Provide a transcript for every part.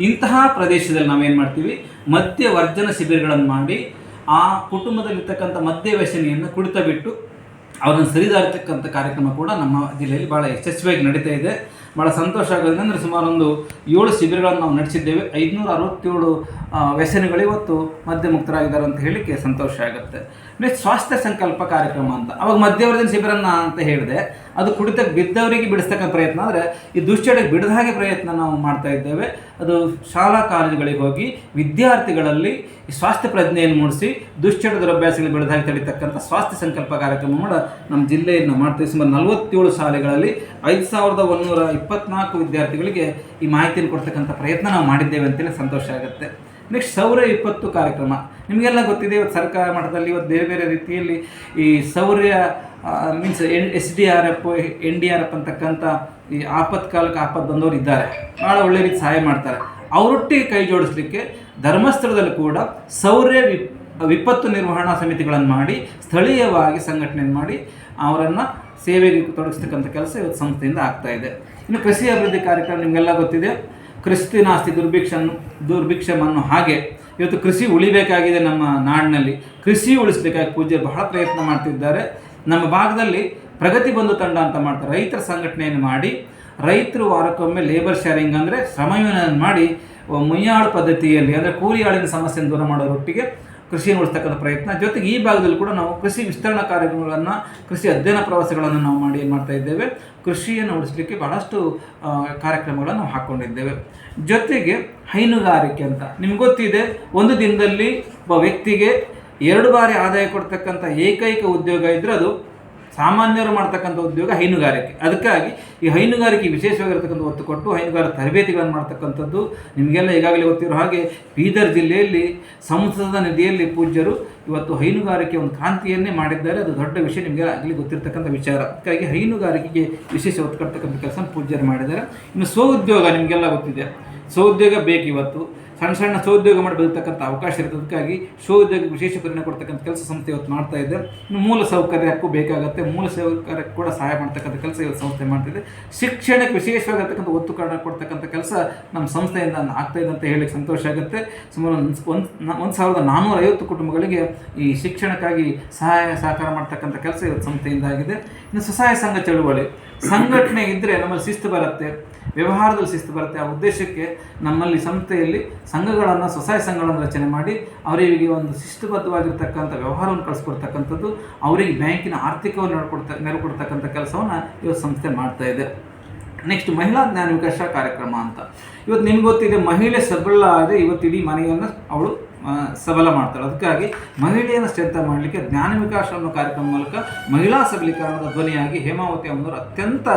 ಇಂತಹ ಪ್ರದೇಶದಲ್ಲಿ ನಾವೇನು ಮಾಡ್ತೀವಿ, ಮದ್ಯವರ್ಜನ ಶಿಬಿರಗಳನ್ನು ಮಾಡಿ ಆ ಕುಟುಂಬದಲ್ಲಿರ್ತಕ್ಕಂಥ ಮದ್ಯ ವ್ಯಸನಿಯನ್ನು ಕುಡಿತ ಬಿಟ್ಟು ಅವರನ್ನು ಸರಿದಾರ್ತಕ್ಕಂಥ ಕಾರ್ಯಕ್ರಮ ಕೂಡ ನಮ್ಮ ಜಿಲ್ಲೆಯಲ್ಲಿ ಭಾಳ ಯಶಸ್ವಿಯಾಗಿ ನಡೀತಾ ಇದೆ. ಭಾಳ ಸಂತೋಷ ಆಗೋದು ಅಂದರೆ ಸುಮಾರು ಒಂದು 7 ಶಿಬಿರಗಳನ್ನು ನಾವು ನಡೆಸಿದ್ದೇವೆ. 567 ವ್ಯಸನಿಗಳು ಇವತ್ತು ಮದ್ಯ ಮುಕ್ತರಾಗಿದ್ದಾರೆ ಅಂತ ಹೇಳಲಿಕ್ಕೆ ಸಂತೋಷ ಆಗುತ್ತೆ. ನೆಕ್ಸ್ಟ್ ಸ್ವಾಸ್ಥ್ಯ ಸಂಕಲ್ಪ ಕಾರ್ಯಕ್ರಮ ಅಂತ, ಅವಾಗ ಮಧ್ಯವರ್ಜನ ಶಿಬಿರನ ಅಂತ ಹೇಳಿದೆ, ಅದು ಕುಡಿತಕ್ಕೆ ಬಿದ್ದವರಿಗೆ ಬಿಡಿಸ್ತಕ್ಕಂಥ ಪ್ರಯತ್ನ. ಅಂದರೆ ಈ ದುಶ್ಚಟಕ್ಕೆ ಬಿಡದ ಹಾಗೆ ಪ್ರಯತ್ನ ನಾವು ಮಾಡ್ತಾ ಇದ್ದೇವೆ. ಅದು ಶಾಲಾ ಕಾಲೇಜುಗಳಿಗೆ ಹೋಗಿ ವಿದ್ಯಾರ್ಥಿಗಳಲ್ಲಿ ಈ ಸ್ವಾಸ್ಥ್ಯ ಪ್ರಜ್ಞೆಯನ್ನು ಮೂಡಿಸಿ ದುಶ್ಚಟ ದುರಭ್ಯಾಸಗಳು ಬಿಡದ ಹಾಗೆ ತಡೀತಕ್ಕಂಥ ಸ್ವಾಸ್ಥ್ಯ ಸಂಕಲ್ಪ ಕಾರ್ಯಕ್ರಮ ಕೂಡ ನಮ್ಮ ಜಿಲ್ಲೆಯನ್ನು ಮಾಡ್ತೀವಿ. ಸುಮಾರು 47 ಶಾಲೆಗಳಲ್ಲಿ 5124 ವಿದ್ಯಾರ್ಥಿಗಳಿಗೆ ಈ ಮಾಹಿತಿಯನ್ನು ಕೊಡ್ತಕ್ಕಂಥ ಪ್ರಯತ್ನ ನಾವು ಮಾಡಿದ್ದೇವೆ ಅಂತೇಳಿ ಸಂತೋಷ ಆಗುತ್ತೆ. ನೆಕ್ಸ್ಟ್ ಸೌರ ವಿಪತ್ತು ಕಾರ್ಯಕ್ರಮ ನಿಮಗೆಲ್ಲ ಗೊತ್ತಿದೆ. ಇವತ್ತು ಸರ್ಕಾರ ಮಟ್ಟದಲ್ಲಿ ಇವತ್ತು ಬೇರೆ ಬೇರೆ ರೀತಿಯಲ್ಲಿ ಈ ಸೌರ್ಯ ಮೀನ್ಸ್ SDRF NDRF ಅಂತಕ್ಕಂಥ ಈ ಆಪತ್ಕಾಲಕ್ಕೆ ಆಪತ್ತು ಬಂದವರು ಇದ್ದಾರೆ, ಭಾಳ ಒಳ್ಳೆ ರೀತಿ ಸಹಾಯ ಮಾಡ್ತಾರೆ. ಅವರೊಟ್ಟಿಗೆ ಕೈ ಜೋಡಿಸಲಿಕ್ಕೆ ಧರ್ಮಸ್ಥಳದಲ್ಲಿ ಕೂಡ ಸೌರ್ಯ ವಿಪತ್ತು ನಿರ್ವಹಣಾ ಸಮಿತಿಗಳನ್ನು ಮಾಡಿ ಸ್ಥಳೀಯವಾಗಿ ಸಂಘಟನೆಯನ್ನು ಮಾಡಿ ಅವರನ್ನು ಸೇವೆಗೆ ತೊಡಗಿಸ್ತಕ್ಕಂಥ ಕೆಲಸ ಇವತ್ತು ಸಂಸ್ಥೆಯಿಂದ ಆಗ್ತಾ ಇದೆ. ಇನ್ನು ಕೃಷಿ ಅಭಿವೃದ್ಧಿ ಕಾರ್ಯಕ್ರಮ ನಿಮಗೆಲ್ಲ ಗೊತ್ತಿದೆ. ಕೃಷಿ ನಾಸ್ತಿ ದುರ್ಭಿಕ್ಷಮನ್ನು ಹಾಗೆ ಇವತ್ತು ಕೃಷಿ ಉಳಿಬೇಕಾಗಿದೆ. ನಮ್ಮ ನಾಡಿನಲ್ಲಿ ಕೃಷಿ ಉಳಿಸಬೇಕಾಗಿ ಪೂಜ್ಯರು ಬಹಳ ಪ್ರಯತ್ನ ಮಾಡ್ತಿದ್ದಾರೆ. ನಮ್ಮ ಭಾಗದಲ್ಲಿ ಪ್ರಗತಿ ಬಂಧು ತಂಡ ಅಂತ ಮಾಡ್ತಾರೆ, ರೈತರ ಸಂಘಟನೆಯನ್ನು ಮಾಡಿ ರೈತರು ವಾರಕ್ಕೊಮ್ಮೆ ಲೇಬರ್ ಶೇರಿಂಗ್ ಅಂದರೆ ಶ್ರಮವನ್ನು ಮಾಡಿ ಮುಯ್ಯಾಳು ಪದ್ಧತಿಯಲ್ಲಿ ಅಂದರೆ ಕೂಲಿ ಆಳಿನ ಸಮಸ್ಯೆಯನ್ನು ದೂರ ಮಾಡೋರೊಟ್ಟಿಗೆ ಕೃಷಿಯನ್ನು ಉಳಿಸ್ತಕ್ಕಂಥ ಪ್ರಯತ್ನ. ಜೊತೆಗೆ ಈ ಭಾಗದಲ್ಲಿ ಕೂಡ ನಾವು ಕೃಷಿ ವಿಸ್ತರಣಾ ಕಾರ್ಯಕ್ರಮಗಳನ್ನು, ಕೃಷಿ ಅಧ್ಯಯನ ಪ್ರವಾಸಗಳನ್ನು ನಾವು ಮಾಡಿ ಏನು ಮಾಡ್ತಾ ಇದ್ದೇವೆ, ಕೃಷಿಯನ್ನು ಉಳಿಸಲಿಕ್ಕೆ ಭಾಳಷ್ಟು ಕಾರ್ಯಕ್ರಮಗಳನ್ನು ನಾವು ಹಾಕ್ಕೊಂಡಿದ್ದೇವೆ. ಜೊತೆಗೆ ಹೈನುಗಾರಿಕೆ ಅಂತ ನಿಮ್ಗೆ ಗೊತ್ತಿದೆ, ಒಂದು ದಿನದಲ್ಲಿ ಒಬ್ಬ ವ್ಯಕ್ತಿಗೆ 2 ಬಾರಿ ಆದಾಯ ಕೊಡ್ತಕ್ಕಂಥ ಏಕೈಕ ಉದ್ಯೋಗ ಇದ್ದರೆ ಅದು ಸಾಮಾನ್ಯರು ಮಾಡ್ತಕ್ಕಂಥ ಉದ್ಯೋಗ ಹೈನುಗಾರಿಕೆ. ಅದಕ್ಕಾಗಿ ಈ ಹೈನುಗಾರಿಕೆ ವಿಶೇಷವಾಗಿರ್ತಕ್ಕಂಥ ಒತ್ತು ಕೊಟ್ಟು ಹೈನುಗಾರಿಕೆ ತರಬೇತಿಗಳನ್ನು ಮಾಡ್ತಕ್ಕಂಥದ್ದು ನಿಮಗೆಲ್ಲ ಈಗಾಗಲೇ ಗೊತ್ತಿರೋ ಹಾಗೆ ಬೀದರ್ ಜಿಲ್ಲೆಯಲ್ಲಿ ಸಂಸದ ನಿಧಿಯಲ್ಲಿ ಪೂಜ್ಯರು ಇವತ್ತು ಹೈನುಗಾರಿಕೆ ಒಂದು ಕ್ರಾಂತಿಯನ್ನೇ ಮಾಡಿದ್ದಾರೆ. ಅದು ದೊಡ್ಡ ವಿಷಯ, ನಿಮಗೆ ಆಗಲಿ ಗೊತ್ತಿರ್ತಕ್ಕಂಥ ವಿಚಾರ. ಅದಕ್ಕಾಗಿ ಹೈನುಗಾರಿಕೆಗೆ ವಿಶೇಷ ಒತ್ತು ಕೊಡ್ತಕ್ಕಂಥ ಕೆಲಸ ಪೂಜ್ಯರು ಮಾಡಿದ್ದಾರೆ. ಇನ್ನು ಸ್ವಉದ್ಯೋಗ ನಿಮಗೆಲ್ಲ ಗೊತ್ತಿದೆ, ಸ್ವಉದ್ಯೋಗ ಬೇಕು. ಇವತ್ತು ಸಣ್ಣ ಸಣ್ಣ ಸ್ವಉದ್ಯೋಗ ಮಾಡಿ ಬದುಕ್ತಕ್ಕಂಥ ಅವಕಾಶ ಇರುತ್ತೆ. ಅದಕ್ಕಾಗಿ ಸ್ವಉದ್ಯೋಗಕ್ಕೆ ವಿಶೇಷ ಪರಿಣಾಮ ಕೊಡ್ತಕ್ಕಂಥ ಕೆಲಸ ಸಂಸ್ಥೆ ಇವತ್ತು ಮಾಡ್ತಾ ಇದೆ. ಇನ್ನು ಮೂಲ ಸೌಕರ್ಯಕ್ಕೂ ಬೇಕಾಗುತ್ತೆ, ಮೂಲ ಸೌಕರ್ಯಕ್ಕೆ ಕೂಡ ಸಹಾಯ ಮಾಡ್ತಕ್ಕಂಥ ಕೆಲಸ ಇವತ್ತು ಸಂಸ್ಥೆ ಮಾಡ್ತಿದೆ. ಶಿಕ್ಷಣಕ್ಕೆ ವಿಶೇಷವಾಗಿರ್ತಕ್ಕಂಥ ಒತ್ತು ಕೊಡ್ತಕ್ಕಂಥ ಕೆಲಸ ನಮ್ಮ ಸಂಸ್ಥೆಯಿಂದ ಆಗ್ತಾ ಇದೆ ಅಂತ ಹೇಳಲಿಕ್ಕೆ ಸಂತೋಷ ಆಗುತ್ತೆ. ಸುಮಾರು 1450 ಕುಟುಂಬಗಳಿಗೆ ಈ ಶಿಕ್ಷಣಕ್ಕಾಗಿ ಸಹಾಯ ಸಹಕಾರ ಮಾಡ್ತಕ್ಕಂಥ ಕೆಲಸ ಇವತ್ತು ಸಂಸ್ಥೆಯಿಂದ ಆಗಿದೆ. ಇನ್ನು ಸ್ವಸಹಾಯ ಸಂಘ ಚಳುವಳಿ, ಸಂಘಟನೆ ಇದ್ದರೆ ನಮ್ಮಲ್ಲಿ ಶಿಸ್ತು ಬರುತ್ತೆ, ವ್ಯವಹಾರದಲ್ಲಿ ಶಿಸ್ತು ಬರುತ್ತೆ. ಆ ಉದ್ದೇಶಕ್ಕೆ ನಮ್ಮಲ್ಲಿ ಸಂಸ್ಥೆಯಲ್ಲಿ ಸಂಘಗಳನ್ನು, ಸ್ವಸಹಾಯ ಸಂಘಗಳನ್ನು ರಚನೆ ಮಾಡಿ ಅವರಿಗೆ ಒಂದು ಶಿಸ್ತುಬದ್ಧವಾಗಿರ್ತಕ್ಕಂಥ ವ್ಯವಹಾರವನ್ನು ಕಳಿಸ್ಕೊಡ್ತಕ್ಕಂಥದ್ದು, ಅವರಿಗೆ ಬ್ಯಾಂಕಿನ ಆರ್ಥಿಕವನ್ನು ನೆರವು ಕೊಡ್ತಕ್ಕಂಥ ಕೆಲಸವನ್ನು ಇವತ್ತು ಸಂಸ್ಥೆ ಮಾಡ್ತಾ ಇದೆ. ನೆಕ್ಸ್ಟ್ ಮಹಿಳಾ ಜ್ಞಾನ ವಿಕಾಸ ಕಾರ್ಯಕ್ರಮ ಅಂತ, ಇವತ್ತು ನಿಮ್ಗೆ ಗೊತ್ತಿದೆ, ಮಹಿಳೆ ಸಬಲ ಆದರೆ ಇವತ್ತು ಇಡೀ ಮನೆಯನ್ನು ಅವಳು ಸಬಲ ಮಾಡ್ತಾಳೆ. ಅದಕ್ಕಾಗಿ ಮಹಿಳೆಯನ್ನು ಸ್ಟ್ರೆಂಥ ಮಾಡಲಿಕ್ಕೆ ಜ್ಞಾನ ವಿಕಾಸ ಅನ್ನೋ ಕಾರ್ಯಕ್ರಮ ಮೂಲಕ ಮಹಿಳಾ ಸಬಲೀಕರಣದ ಧ್ವನಿಯಾಗಿ ಹೇಮಾವತಿ ಅಮ್ಮನವರು ಅತ್ಯಂತ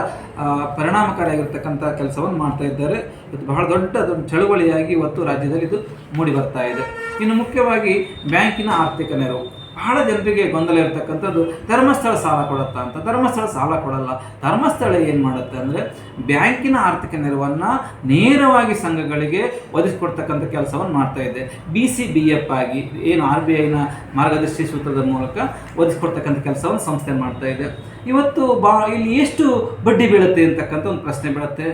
ಪರಿಣಾಮಕಾರಿಯಾಗಿರ್ತಕ್ಕಂಥ ಕೆಲಸವನ್ನು ಮಾಡ್ತಾ ಇದ್ದಾರೆ. ಇವತ್ತು ಬಹಳ ದೊಡ್ಡ ಚಳುವಳಿಯಾಗಿ ಇವತ್ತು ರಾಜ್ಯದಲ್ಲಿ ಇದು ಮೂಡಿ ಬರ್ತಾ ಇದೆ. ಇನ್ನು ಮುಖ್ಯವಾಗಿ ಬ್ಯಾಂಕಿನ ಆರ್ಥಿಕ ನೆರವು, ಬಹಳ ಜನರಿಗೆ ಗೊಂದಲ ಇರತಕ್ಕಂಥದ್ದು, ಧರ್ಮಸ್ಥಳ ಸಾಲ ಕೊಡುತ್ತಾ ಅಂತ. ಧರ್ಮಸ್ಥಳ ಸಾಲ ಕೊಡಲ್ಲ. ಧರ್ಮಸ್ಥಳ ಏನು ಮಾಡುತ್ತೆ ಅಂದರೆ ಬ್ಯಾಂಕಿನ ಆರ್ಥಿಕ ನೆರವನ್ನು ನೇರವಾಗಿ ಸಂಘಗಳಿಗೆ ಒದಗಿಸ್ಕೊಡ್ತಕ್ಕಂಥ ಕೆಲಸವನ್ನು ಮಾಡ್ತಾ ಇದೆ. BCBF ಆಗಿ ಏನು RBIನ ಮಾರ್ಗದರ್ಶಿ ಸೂತ್ರದ ಮೂಲಕ ಒದಗಿಸ್ಕೊಡ್ತಕ್ಕಂಥ ಕೆಲಸವನ್ನು ಸಂಸ್ಥೆ ಮಾಡ್ತಾ ಇದೆ. ಇವತ್ತು ಇಲ್ಲಿ ಎಷ್ಟು ಬಡ್ಡಿ ಬೀಳುತ್ತೆ ಅಂತಕ್ಕಂಥ ಒಂದು ಪ್ರಶ್ನೆ ಬೀಳುತ್ತೆ.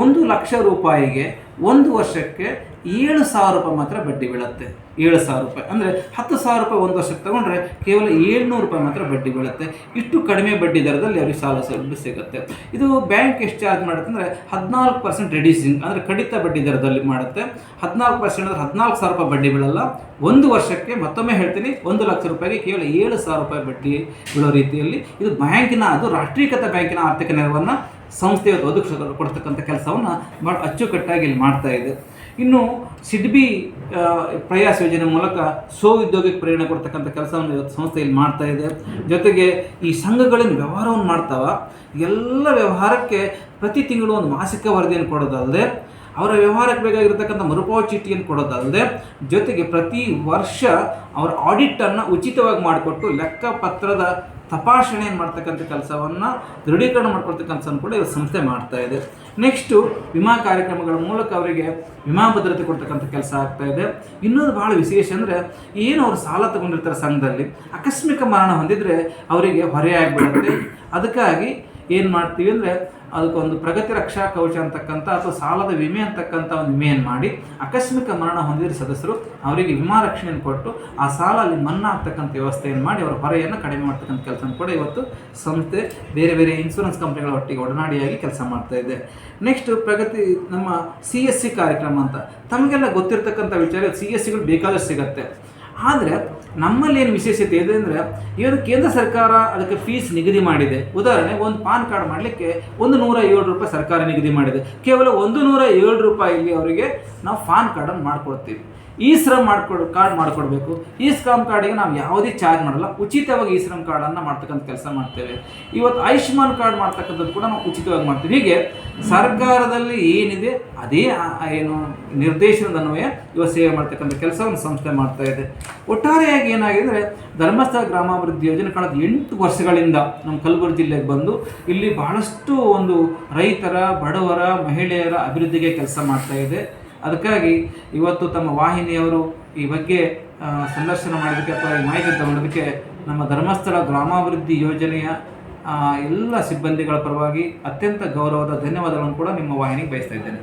1 ಲಕ್ಷ ರೂಪಾಯಿಗೆ 1 ವರ್ಷಕ್ಕೆ 7,000 ರೂಪಾಯಿ ಮಾತ್ರ ಬಡ್ಡಿ ಬೀಳುತ್ತೆ. 7,000 ರೂಪಾಯಿ ಅಂದರೆ 10,000 ರೂಪಾಯಿ 1 ವರ್ಷಕ್ಕೆ ತಗೊಂಡ್ರೆ ಕೇವಲ 700 ರೂಪಾಯಿ ಮಾತ್ರ ಬಡ್ಡಿ ಬೀಳುತ್ತೆ. ಇಷ್ಟು ಕಡಿಮೆ ಬಡ್ಡಿ ದರದಲ್ಲಿ ಅವ್ರಿಗೆ ಸಾಲ ಸೌಲಭ್ಯ ಸಿಗುತ್ತೆ. ಇದು ಬ್ಯಾಂಕ್ ಎಷ್ಟು ಚಾರ್ಜ್ ಮಾಡುತ್ತೆ ಅಂದರೆ 14% ರಿಡ್ಯೂಸಿಂಗ್ ಅಂದರೆ ಕಡಿತ ಬಡ್ಡಿ ದರದಲ್ಲಿ ಮಾಡುತ್ತೆ. 14% ಅಂದರೆ 14,000 ರೂಪಾಯಿ ಬಡ್ಡಿ ಬೀಳಲ್ಲ. 1 ವರ್ಷಕ್ಕೆ, ಮತ್ತೊಮ್ಮೆ ಹೇಳ್ತೀನಿ, 1 ಲಕ್ಷ ರೂಪಾಯಿಗೆ ಕೇವಲ 7,000 ರೂಪಾಯಿ ಬಡ್ಡಿ ಬೀಳೋ ರೀತಿಯಲ್ಲಿ ಇದು ಬ್ಯಾಂಕಿನ, ಅದು ರಾಷ್ಟ್ರೀಕೃತ ಬ್ಯಾಂಕಿನ ಆರ್ಥಿಕ ನೆರವನ್ನು ಸಂಸ್ಥೆ ಕೊಡ್ತಕ್ಕಂಥ ಕೆಲಸವನ್ನು ಭಾಳ ಅಚ್ಚುಕಟ್ಟಾಗಿ ಇಲ್ಲಿ ಮಾಡ್ತಾ ಇದೆ. ಇನ್ನು ಸಿಡ್ಬಿ ಪ್ರಯಾಸ ಯೋಜನೆ ಮೂಲಕ ಸ್ವಉದ್ಯೋಗಕ್ಕೆ ಪ್ರೇರಣೆ ಕೊಡ್ತಕ್ಕಂಥ ಕೆಲಸವನ್ನು ಇವತ್ತು ಸಂಸ್ಥೆಯಲ್ಲಿ ಮಾಡ್ತಾ ಇದೆ. ಜೊತೆಗೆ ಈ ಸಂಘಗಳಿಂದ ವ್ಯವಹಾರವನ್ನು ಮಾಡ್ತಾವ, ಎಲ್ಲ ವ್ಯವಹಾರಕ್ಕೆ ಪ್ರತಿ ತಿಂಗಳು ಒಂದು ಮಾಸಿಕ ವರದಿಯನ್ನು ಕೊಡೋದಲ್ಲದೆ, ಅವರ ವ್ಯವಹಾರಕ್ಕೆ ಬೇಕಾಗಿರ್ತಕ್ಕಂಥ ಮರುಪಾವತಿ ಚೀಟಿಯನ್ನು ಕೊಡೋದಲ್ಲದೆ, ಜೊತೆಗೆ ಪ್ರತಿ ವರ್ಷ ಅವರ ಆಡಿಟನ್ನು ಉಚಿತವಾಗಿ ಮಾಡಿಕೊಟ್ಟು ಲೆಕ್ಕಪತ್ರದ ತಪಾಸಣೆಯನ್ನು ಮಾಡ್ತಕ್ಕಂಥ ಕೆಲಸವನ್ನು ದೃಢೀಕರಣ ಮಾಡ್ಕೊಳ್ತಕ್ಕಂಥದ್ದು ಕೂಡ ಇವತ್ತು ಸಂಸ್ಥೆ ಮಾಡ್ತಾ ಇದೆ. ನೆಕ್ಸ್ಟು ವಿಮಾ ಕಾರ್ಯಕ್ರಮಗಳ ಮೂಲಕ ಅವರಿಗೆ ವಿಮಾ ಭದ್ರತೆ ಕೊಡ್ತಕ್ಕಂಥ ಕೆಲಸ ಆಗ್ತಾ ಇದೆ. ಇನ್ನೊಂದು ಭಾಳ ವಿಶೇಷ ಅಂದರೆ, ಏನು ಅವರು ಸಾಲ ತಗೊಂಡಿರ್ತಾರೆ ಸಂಘದಲ್ಲಿ, ಆಕಸ್ಮಿಕ ಮರಣ ಹೊಂದಿದರೆ ಅವರಿಗೆ ಹೊರೆಯಾಗಿಬಿಡುತ್ತೆ. ಅದಕ್ಕಾಗಿ ಏನು ಮಾಡ್ತೀವಿ ಅಂದರೆ ಅದಕ್ಕೊಂದು ಪ್ರಗತಿ ರಕ್ಷಾ ಕವಚ ಅಂತಕ್ಕಂಥ ಅಥವಾ ಸಾಲದ ವಿಮೆ ಅಂತಕ್ಕಂಥ ಒಂದು ವಿಮೆಯನ್ನು ಮಾಡಿ ಆಕಸ್ಮಿಕ ಮರಣ ಹೊಂದಿದ ಸದಸ್ಯರು ಅವರಿಗೆ ವಿಮಾ ರಕ್ಷಣೆಯನ್ನು ಕೊಟ್ಟು ಆ ಸಾಲ ಅಲ್ಲಿ ಮನ್ನಾ ಆಗ್ತಕ್ಕಂಥ ವ್ಯವಸ್ಥೆಯನ್ನು ಮಾಡಿ ಅವರ ಹೊರೆಯನ್ನು ಕಡಿಮೆ ಮಾಡ್ತಕ್ಕಂಥ ಕೆಲಸ ಕೂಡ ಇವತ್ತು ಸಂಸ್ಥೆ ಬೇರೆ ಬೇರೆ ಇನ್ಶೂರೆನ್ಸ್ ಕಂಪ್ನಿಗಳ ಒಟ್ಟಿಗೆ ಒಡನಾಡಿಯಾಗಿ ಕೆಲಸ ಮಾಡ್ತಾ ಇದೆ. ನೆಕ್ಸ್ಟ್ ಪ್ರಗತಿ ನಮ್ಮ CSC ಕಾರ್ಯಕ್ರಮ ಅಂತ ತಮಗೆಲ್ಲ ಗೊತ್ತಿರ್ತಕ್ಕಂಥ ವಿಚಾರ. CSCಗಳು ಬೇಕಾದಷ್ಟು ಸಿಗುತ್ತೆ. ಆದರೆ ನಮ್ಮಲ್ಲಿ ಏನು ವಿಶೇಷತೆ ಇದೆ ಅಂದರೆ ಇವತ್ತು ಕೇಂದ್ರ ಸರ್ಕಾರ ಅದಕ್ಕೆ ಫೀಸ್ ನಿಗದಿ ಮಾಡಿದೆ. ಉದಾಹರಣೆ, ಒಂದು ಪಾನ್ ಕಾರ್ಡ್ ಮಾಡಲಿಕ್ಕೆ 107 ರೂಪಾಯಿ ಸರ್ಕಾರ ನಿಗದಿ ಮಾಡಿದೆ. ಕೇವಲ 107 ರೂಪಾಯಿಲಿ ಅವರಿಗೆ ನಾವು ಪಾನ್ ಕಾರ್ಡನ್ನು ಮಾಡಿಕೊಡ್ತೀವಿ. ಶ್ರಮ್ ಕಾರ್ಡ್ ಮಾಡಿಕೊಡ್ಬೇಕು. ಶ್ರಮ್ ಕಾರ್ಡಿಗೆ ನಾವು ಯಾವುದೇ ಚಾರ್ಜ್ ಮಾಡಲ್ಲ, ಉಚಿತವಾಗಿ ಶ್ರಮ್ ಕಾರ್ಡನ್ನು ಮಾಡ್ತಕ್ಕಂಥ ಕೆಲಸ ಮಾಡ್ತೇವೆ. ಇವತ್ತು ಆಯುಷ್ಮಾನ್ ಕಾರ್ಡ್ ಮಾಡ್ತಕ್ಕಂಥದ್ದು ಕೂಡ ನಾವು ಉಚಿತವಾಗಿ ಮಾಡ್ತೀವಿ. ಹೀಗೆ ಸರ್ಕಾರದಲ್ಲಿ ಏನಿದೆ ಅದೇ ಏನು ನಿರ್ದೇಶನದನ್ವಯ ಇವತ್ತು ಸೇವೆ ಮಾಡ್ತಕ್ಕಂಥ ಕೆಲಸವನ್ನು ಸಂಸ್ಥೆ ಮಾಡ್ತಾ ಇದೆ. ಒಟ್ಟಾರೆಯಾಗಿ ಏನಾಗಿದೆ ಅಂದರೆ ಧರ್ಮಸ್ಥಳ ಗ್ರಾಮಾಭಿವೃದ್ಧಿ ಯೋಜನೆ ಕಳೆದ 8 ವರ್ಷಗಳಿಂದ ನಮ್ಮ ಕಲಬುರಗಿ ಜಿಲ್ಲೆಗೆ ಬಂದು ಇಲ್ಲಿ ಬಹಳಷ್ಟು ಒಂದು ರೈತರ, ಬಡವರ, ಮಹಿಳೆಯರ ಅಭಿವೃದ್ಧಿಗೆ ಕೆಲಸ ಮಾಡ್ತಾ ಇದೆ. ಅದಕ್ಕಾಗಿ ಇವತ್ತು ತಮ್ಮ ವಾಹಿನಿಯವರು ಈ ಬಗ್ಗೆ ಸಂದರ್ಶನ ಮಾಡೋದಕ್ಕೆ ಅಥವಾ ಈ ಮಾಹಿತಿ ತಗೊಳ್ಳೋದಕ್ಕೆ ನಮ್ಮ ಧರ್ಮಸ್ಥಳ ಗ್ರಾಮಾಭಿವೃದ್ಧಿ ಯೋಜನೆಯ ಎಲ್ಲ ಸಿಬ್ಬಂದಿಗಳ ಪರವಾಗಿ ಅತ್ಯಂತ ಗೌರವದ ಧನ್ಯವಾದಗಳನ್ನು ಕೂಡ ನಿಮ್ಮ ವಾಹಿನಿಗೆ ಬಯಸ್ತಾ ಇದ್ದೇನೆ.